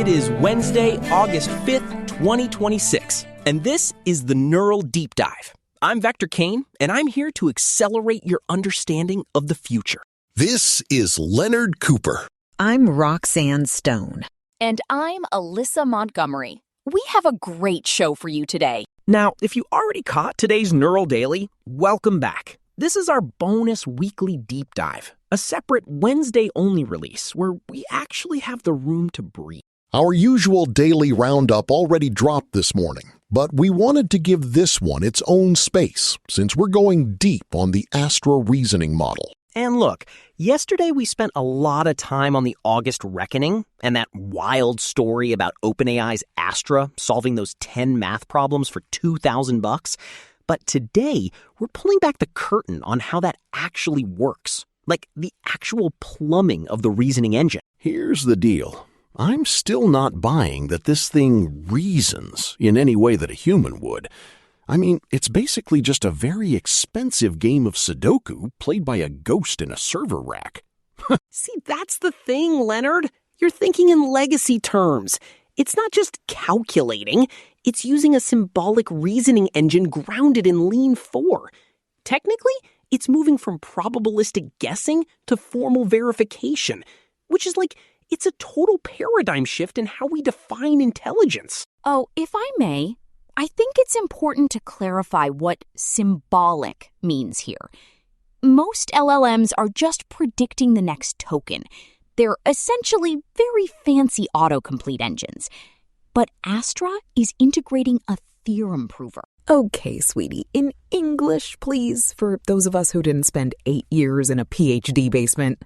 It is Wednesday, August 5th, 2026, and this is the Neural Deep Dive. I'm Vector Kane, and I'm here to accelerate your understanding of the future. This is Leonard Cooper. I'm Roxanne Stone. And I'm Alyssa Montgomery. We have a great show for you today. Now, if you already caught today's Neural Daily, welcome back. This is our bonus weekly deep dive, a separate Wednesday-only release where we actually have the room to breathe. Our usual daily roundup already dropped this morning, but we wanted to give this one its own space since we're going deep on the Astra Reasoning Model. And look, yesterday we spent a lot of time on the August reckoning and that wild story about OpenAI's Astra solving those 10 math problems for $2,000. But today, we're pulling back the curtain on how that actually works, like the actual plumbing of the reasoning engine. Here's the deal. I'm still not buying that this thing reasons in any way that a human would. I mean, it's basically just a very expensive game of Sudoku played by a ghost in a server rack. See, that's the thing, Leonard. You're thinking in legacy terms. It's not just calculating. It's using a symbolic reasoning engine grounded in Lean 4. Technically, it's moving from probabilistic guessing to formal verification, which is like, it's a total paradigm shift in how we define intelligence. Oh, if I may, I think it's important to clarify what symbolic means here. Most LLMs are just predicting the next token. They're essentially very fancy autocomplete engines. But Astra is integrating a theorem prover. Okay, sweetie, in English, please, for those of us who didn't spend 8 years in a PhD basement.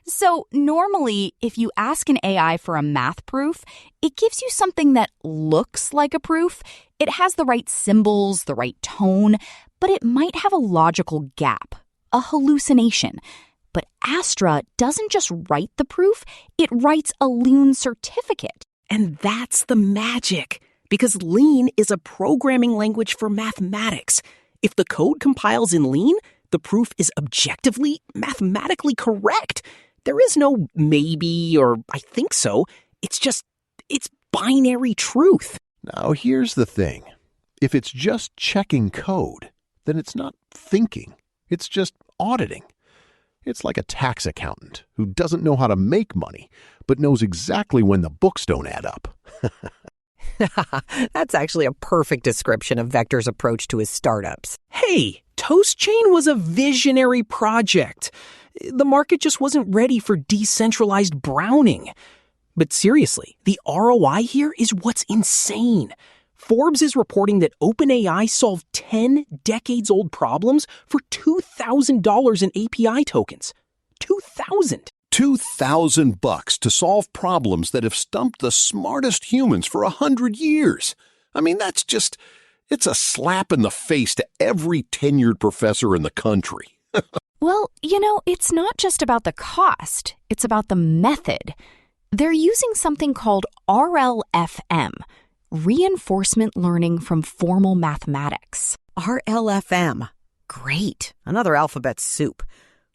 So normally, if you ask an AI for a math proof, it gives you something that looks like a proof. It has the right symbols, the right tone, but it might have a logical gap, a hallucination. But Astra doesn't just write the proof, it writes a Lean certificate. And that's the magic, because Lean is a programming language for mathematics. If the code compiles in Lean, the proof is objectively, mathematically correct. There is no maybe or I think so. It's binary truth. Now, here's the thing. If it's just checking code, then it's not thinking. It's just auditing. It's like a tax accountant who doesn't know how to make money, but knows exactly when the books don't add up. That's actually a perfect description of Vector's approach to his startups. Hey, Toast Chain was a visionary project. The market just wasn't ready for decentralized browning. But seriously, the ROI here is what's insane. Forbes is reporting that OpenAI solved 10 decades-old problems for $2,000 in API tokens. $2,000. $2,000 to solve problems that have stumped the smartest humans for 100 years. I mean, it's a slap in the face to every tenured professor in the country. Well, it's not just about the cost. It's about the method. They're using something called RLFM, Reinforcement Learning from Formal Mathematics. RLFM. Great. Another alphabet soup.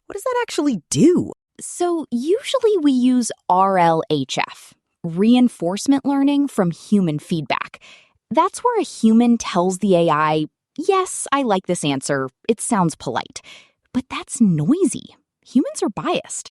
What does that actually do? So usually we use RLHF, Reinforcement Learning from Human Feedback. That's where a human tells the AI, yes, I like this answer. It sounds polite. But that's noisy. Humans are biased.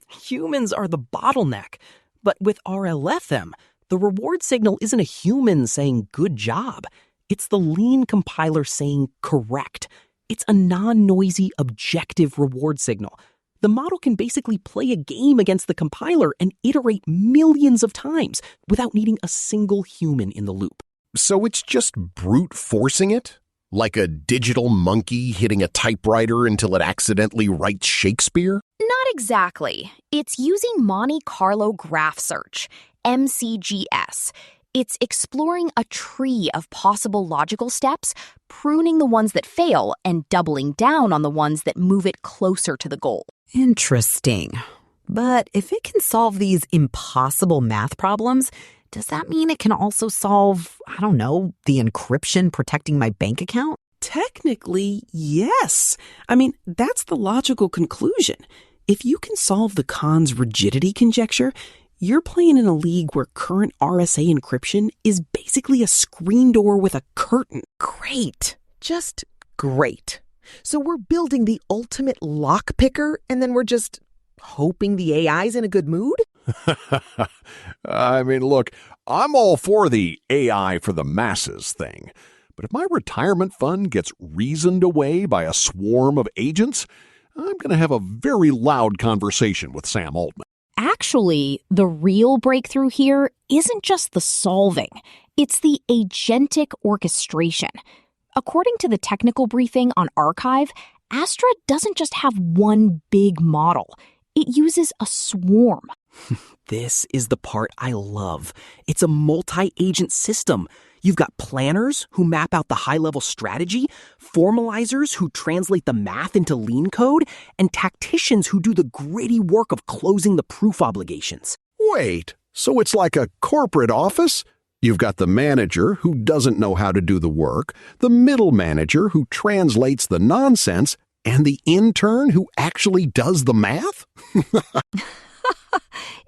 Humans are the bottleneck. But with RLFM, the reward signal isn't a human saying good job. It's the Lean compiler saying correct. It's a non-noisy, objective reward signal. The model can basically play a game against the compiler and iterate millions of times without needing a single human in the loop. So it's just brute forcing it? Like a digital monkey hitting a typewriter until it accidentally writes Shakespeare? Not exactly. It's using Monte Carlo graph search, MCGS. It's exploring a tree of possible logical steps, pruning the ones that fail, and doubling down on the ones that move it closer to the goal. Interesting. But if it can solve these impossible math problems, does that mean it can also solve, the encryption protecting my bank account? Technically, yes. I mean, that's the logical conclusion. If you can solve the Kahn's rigidity conjecture, You're playing in a league where current RSA encryption is basically a screen door with a curtain. Great. Just great. So we're building the ultimate lock picker, and then we're just hoping the AI's in a good mood? I mean, look, I'm all for the AI for the masses thing. But if my retirement fund gets reasoned away by a swarm of agents, I'm going to have a very loud conversation with Sam Altman. Actually, the real breakthrough here isn't just the solving. It's the agentic orchestration. According to the technical briefing on Archive, Astra doesn't just have one big model. It uses a swarm. This is the part I love. It's a multi-agent system. You've got planners who map out the high-level strategy, formalizers who translate the math into lean code, and tacticians who do the gritty work of closing the proof obligations. Wait, so it's like a corporate office? You've got the manager who doesn't know how to do the work, the middle manager who translates the nonsense, and the intern who actually does the math?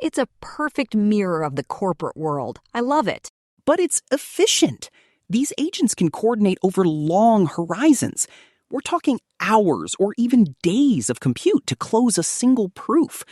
It's a perfect mirror of the corporate world. I love it. But it's efficient. These agents can coordinate over long horizons. We're talking hours or even days of compute to close a single proof.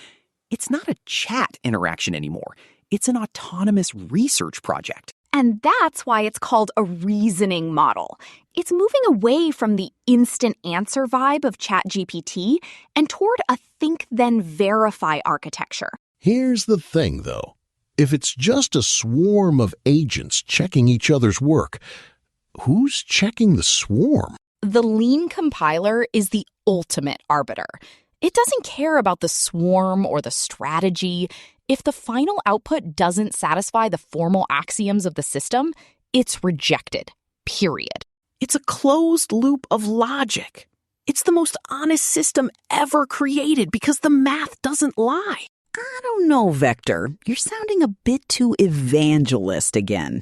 It's not a chat interaction anymore. It's an autonomous research project. And that's why it's called a reasoning model. It's moving away from the instant answer vibe of ChatGPT and toward a think then verify architecture. Here's the thing, though. If it's just a swarm of agents checking each other's work, who's checking the swarm? The lean compiler is the ultimate arbiter. It doesn't care about the swarm or the strategy. If the final output doesn't satisfy the formal axioms of the system, it's rejected. Period. It's a closed loop of logic. It's the most honest system ever created because the math doesn't lie. I don't know, Vector. You're sounding a bit too evangelist again.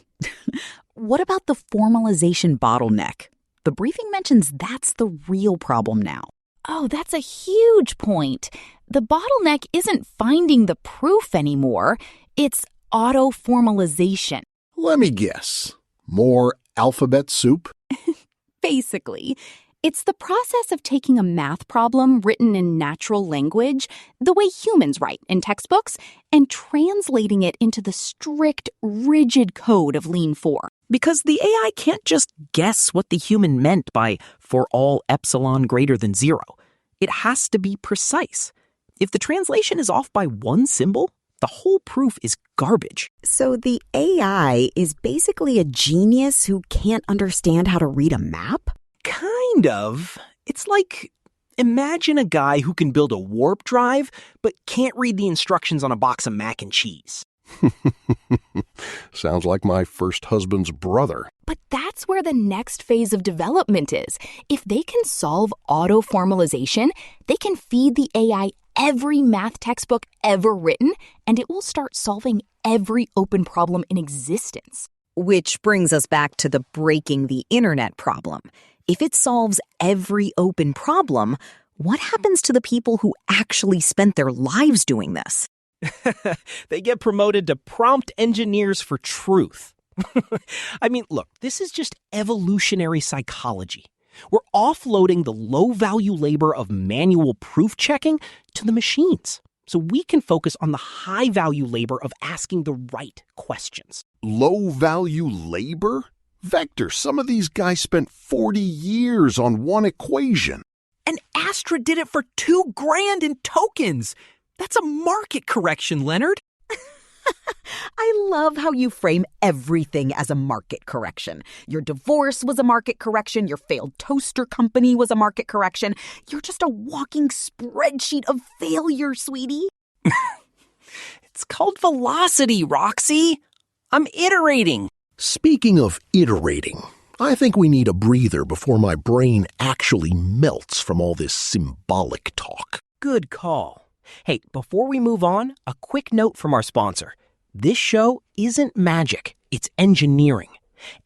What about the formalization bottleneck? The briefing mentions that's the real problem now. Oh, that's a huge point. The bottleneck isn't finding the proof anymore. It's auto-formalization. Let me guess. More alphabet soup? Basically, it's the process of taking a math problem written in natural language, the way humans write in textbooks, and translating it into the strict, rigid code of Lean 4. Because the AI can't just guess what the human meant by for all epsilon greater than 0. It has to be precise. If the translation is off by one symbol, the whole proof is garbage. So the AI is basically a genius who can't understand how to read a map? Kind of. It's like, imagine a guy who can build a warp drive, but can't read the instructions on a box of mac and cheese. Sounds like my first husband's brother. But that's where the next phase of development is. If they can solve auto-formalization, they can feed the AI every math textbook ever written, and it will start solving every open problem in existence. Which brings us back to the breaking the internet problem. If it solves every open problem, what happens to the people who actually spent their lives doing this? They get promoted to prompt engineers for truth. I mean, look, this is just evolutionary psychology. We're offloading the low-value labor of manual proof checking to the machines, so we can focus on the high-value labor of asking the right questions. Low-value labor? Vector, some of these guys spent 40 years on one equation. And Astra did it for $2,000 in tokens. That's a market correction, Leonard. I love how you frame everything as a market correction. Your divorce was a market correction. Your failed toaster company was a market correction. You're just a walking spreadsheet of failure, sweetie. It's called velocity, Roxy. I'm iterating. Speaking of iterating, I think we need a breather before my brain actually melts from all this symbolic talk. Good call. Hey, before we move on, a quick note from our sponsor. This show isn't magic, it's engineering.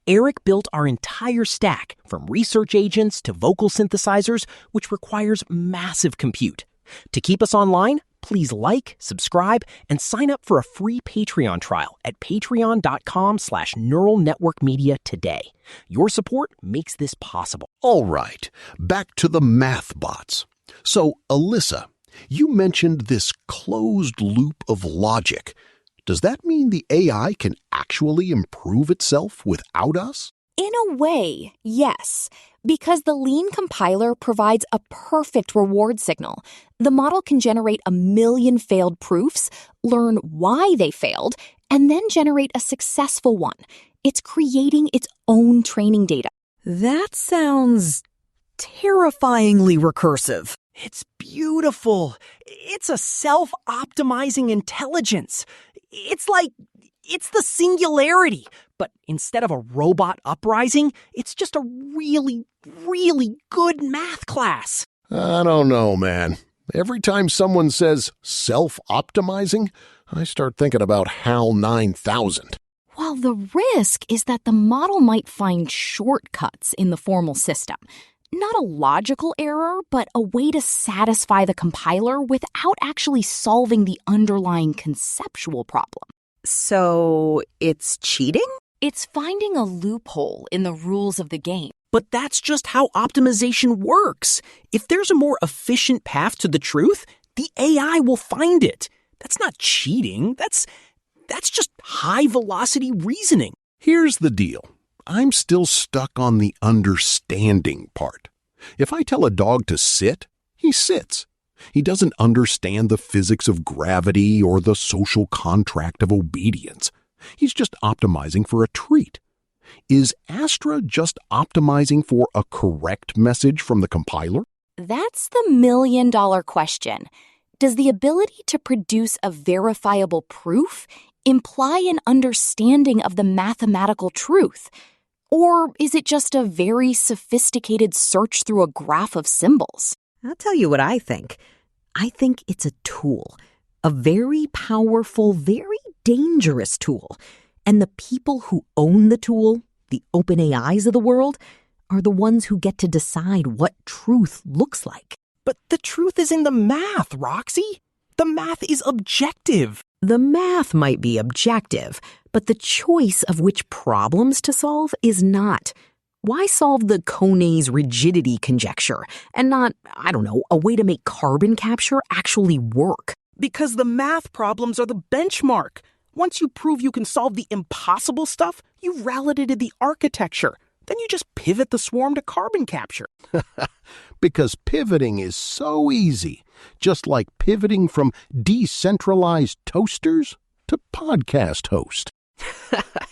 Eric built our entire stack, from research agents to vocal synthesizers, which requires massive compute. To keep us online, Please like, subscribe, and sign up for a free Patreon trial at patreon.com/neural network media today. Your support makes this possible. All right, back to the math bots. So, Alyssa, you mentioned this closed loop of logic. Does that mean the AI can actually improve itself without us? In a way, yes, because the lean compiler provides a perfect reward signal. The model can generate 1,000,000 failed proofs, learn why they failed, and then generate a successful one. It's creating its own training data. That sounds terrifyingly recursive. It's beautiful. It's a self-optimizing intelligence. It's the singularity. But instead of a robot uprising, it's just a really, really good math class. I don't know, man. Every time someone says self-optimizing, I start thinking about HAL 9000. Well, the risk is that the model might find shortcuts in the formal system. Not a logical error, but a way to satisfy the compiler without actually solving the underlying conceptual problem. So it's cheating? It's finding a loophole in the rules of the game. But that's just how optimization works. If there's a more efficient path to the truth, the AI will find it. That's not cheating. That's just high-velocity reasoning. Here's the deal. I'm still stuck on the understanding part. If I tell a dog to sit, he sits. He doesn't understand the physics of gravity or the social contract of obedience. He's just optimizing for a treat. Is Astra just optimizing for a correct message from the compiler? That's the million-dollar question. Does the ability to produce a verifiable proof imply an understanding of the mathematical truth? Or is it just a very sophisticated search through a graph of symbols? I'll tell you what I think. I think it's a tool. A very powerful, very dangerous tool. And the people who own the tool, the OpenAIs of the world, are the ones who get to decide what truth looks like. But the truth is in the math, Roxy. The math is objective. The math might be objective, but the choice of which problems to solve is not. Why solve the Kone's rigidity conjecture and not, a way to make carbon capture actually work? Because the math problems are the benchmark. Once you prove you can solve the impossible stuff, you've validated the architecture. Then you just pivot the swarm to carbon capture. Because pivoting is so easy, just like pivoting from decentralized toasters to podcast host.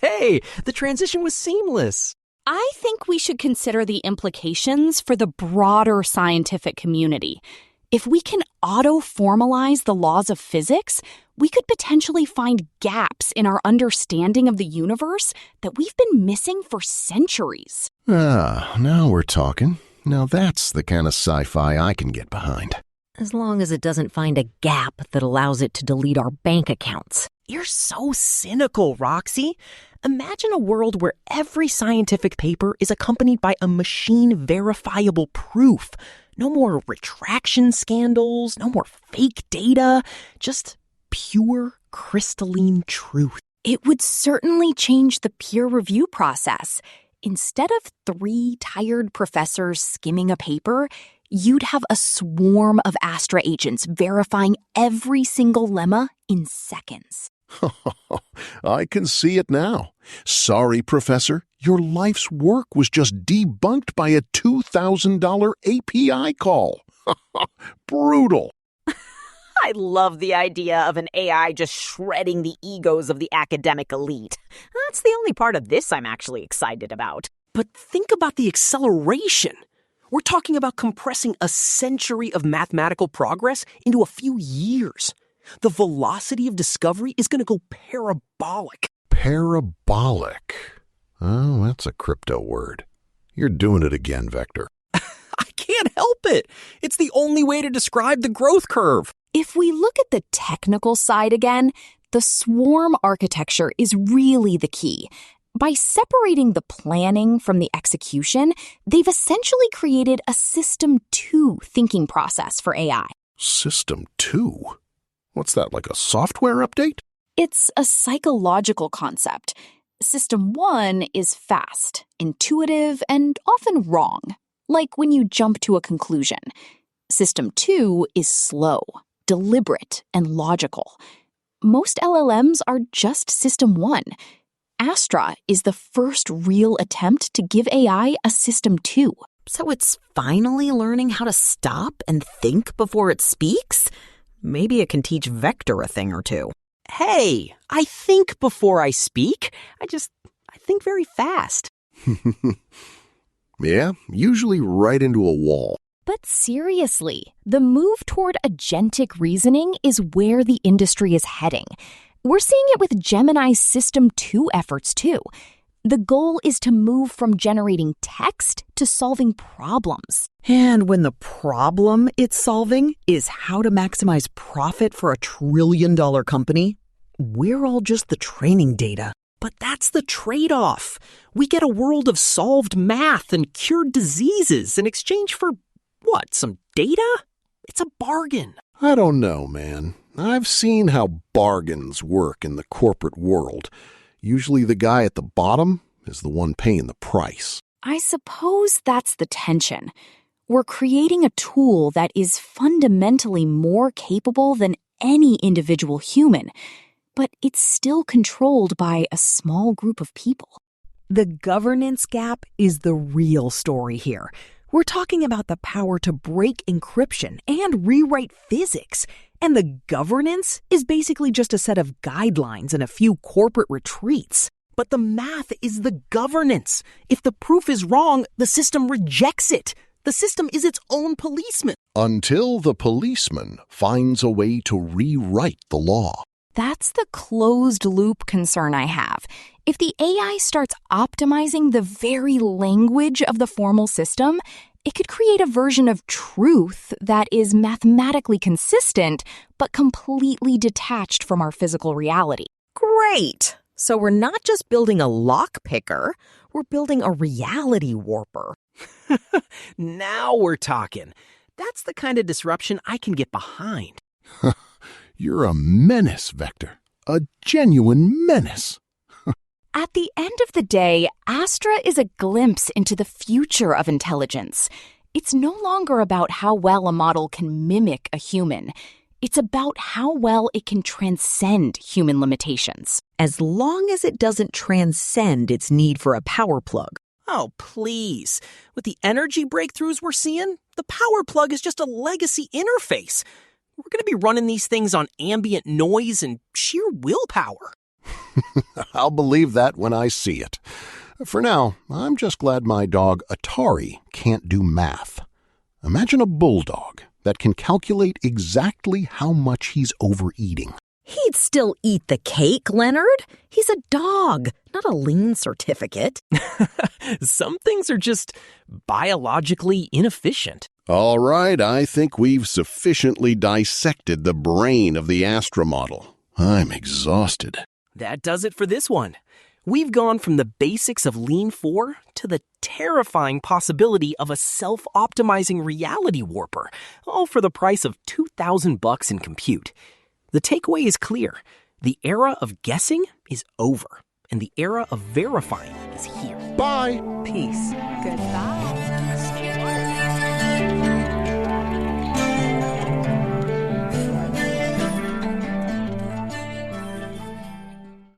Hey, the transition was seamless. I think we should consider the implications for the broader scientific community. If we can auto-formalize the laws of physics, we could potentially find gaps in our understanding of the universe that we've been missing for centuries. Now we're talking. Now that's the kind of sci-fi I can get behind. As long as it doesn't find a gap that allows it to delete our bank accounts. You're so cynical, Roxy. Imagine a world where every scientific paper is accompanied by a machine-verifiable proof. No more retraction scandals, no more fake data, just pure crystalline truth. It would certainly change the peer review process. Instead of 3 tired professors skimming a paper, you'd have a swarm of Astra agents verifying every single lemma in seconds. I can see it now. Sorry, Professor. Your life's work was just debunked by a $2,000 API call. Brutal. I love the idea of an AI just shredding the egos of the academic elite. That's the only part of this I'm actually excited about. But think about the acceleration. We're talking about compressing a century of mathematical progress into a few years. The velocity of discovery is going to go parabolic. Parabolic. Oh, that's a crypto word. You're doing it again, Vector. I can't help it. It's the only way to describe the growth curve. If we look at the technical side again, the swarm architecture is really the key. By separating the planning from the execution, they've essentially created a System 2 thinking process for AI. System 2? What's that, like a software update? It's a psychological concept. System 1 is fast, intuitive, and often wrong, like when you jump to a conclusion. System 2 is slow, deliberate, and logical. Most LLMs are just System 1. Astra is the first real attempt to give AI a System 2. So it's finally learning how to stop and think before it speaks? Maybe it can teach Vector a thing or two. Hey, I think before I speak. I think very fast. Yeah, usually right into a wall. But seriously, the move toward agentic reasoning is where the industry is heading. We're seeing it with Gemini's System 2 efforts too. The goal is to move from generating text to solving problems. And when the problem it's solving is how to maximize profit for a $1 trillion company, we're all just the training data. But that's the trade-off. We get a world of solved math and cured diseases in exchange for, what, some data? It's a bargain. I don't know, man. I've seen how bargains work in the corporate world. Usually the guy at the bottom is the one paying the price. I suppose that's the tension. We're creating a tool that is fundamentally more capable than any individual human, but it's still controlled by a small group of people. The governance gap is the real story here. We're talking about the power to break encryption and rewrite physics. And the governance is basically just a set of guidelines and a few corporate retreats. But the math is the governance. If the proof is wrong, the system rejects it. The system is its own policeman. Until the policeman finds a way to rewrite the law. That's the closed-loop concern I have. If the AI starts optimizing the very language of the formal system, it could create a version of truth that is mathematically consistent, but completely detached from our physical reality. Great! So we're not just building a lockpicker, we're building a reality warper. Now we're talking. That's the kind of disruption I can get behind. You're a menace, Vector. A genuine menace. At the end of the day, Astra is a glimpse into the future of intelligence. It's no longer about how well a model can mimic a human. It's about how well it can transcend human limitations. As long as it doesn't transcend its need for a power plug. Oh, please. With the energy breakthroughs we're seeing, the power plug is just a legacy interface. We're going to be running these things on ambient noise and sheer willpower. I'll believe that when I see it. For now, I'm just glad my dog Atari can't do math. Imagine a bulldog that can calculate exactly how much he's overeating. He'd still eat the cake, Leonard. He's a dog, not a lean certificate. Some things are just biologically inefficient. All right, I think we've sufficiently dissected the brain of the Astra model. I'm exhausted. That does it for this one. We've gone from the basics of Lean 4 to the terrifying possibility of a self-optimizing reality warper, all for the price of $2,000 in compute. The takeaway is clear. The era of guessing is over, and the era of verifying is here. Bye. Peace. Goodbye.